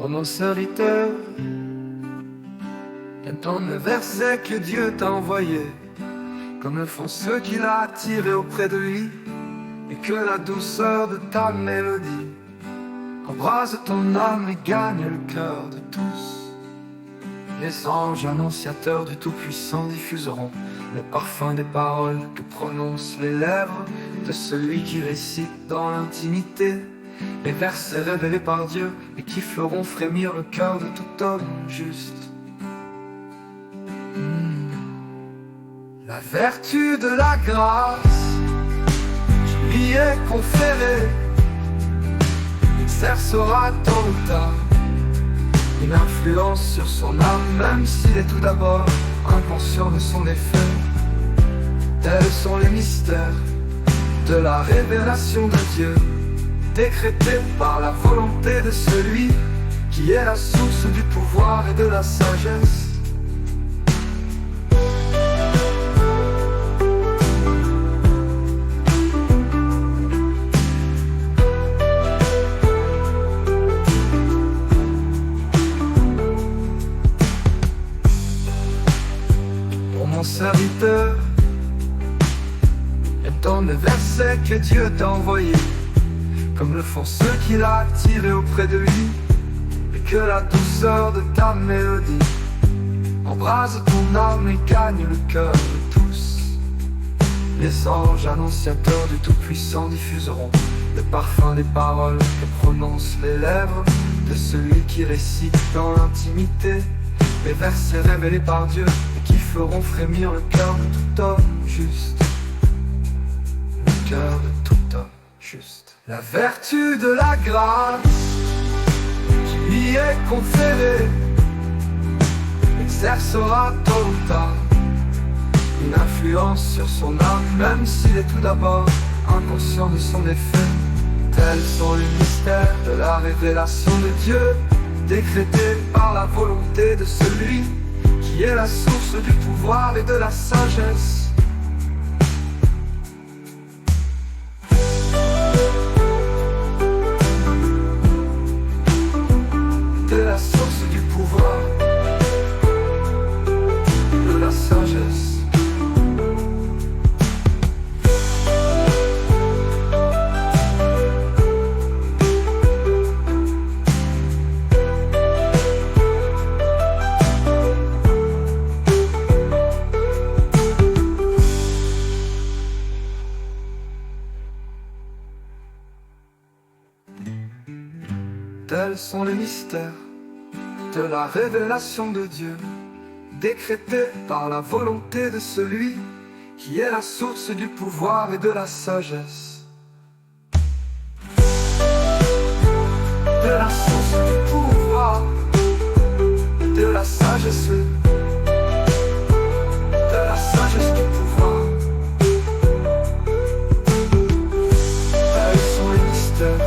Ô mon serviteur, entends le verset que Dieu t'a envoyé, comme le font ceux qu'il a attirés auprès de lui, et que la douceur de ta mélodie embrase ton âme et gagne le cœur de tous. Les anges annonciateurs du Tout-Puissant diffuseront le parfum des paroles que prononcent les lèvres de celui qui récite dans l'intimité les versets révélés par Dieu et qui feront frémir le cœur de tout homme juste. La vertu de la grâce qui lui est conférée exercera tôt ou tard une influence sur son âme, même s'il est tout d'abord inconscient de son effet. Tels sont les mystères de la révélation de Dieu, décrétés par la volonté de celui qui est la source du pouvoir et de la sagesse. Mon serviteur, entends le verset que Dieu t'a envoyé, comme le font ceux qu'il a attirés auprès de lui, et que la douceur de ta mélodie embrase ton âme et gagne le cœur de tous. Les anges annonciateurs du Tout-Puissant diffuseront le parfum des paroles que prononcent les lèvres de celui qui récite dans l'intimité les versets révélés par Dieu et qui feront frémir le cœur de tout homme juste. Le cœur de tout homme juste. La vertu de la grâce qui lui est conférée exercera tôt ou tard une influence sur son âme, même s'il est tout d'abord inconscient de son effet. Tels sont les mystères de la révélation de Dieu, décrétés par la volonté de celui qui est la source du pouvoir et de la sagesse. De la source du pouvoir, de la sagesse. Tels sont les mystères de la révélation de Dieu, décrétés par la volonté de celui qui est la source du pouvoir et de la sagesse. De la source du pouvoir, de la sagesse, de la sagesse du pouvoir. Tels sont les mystères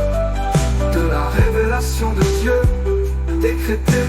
de la révélation de Dieu, décrétés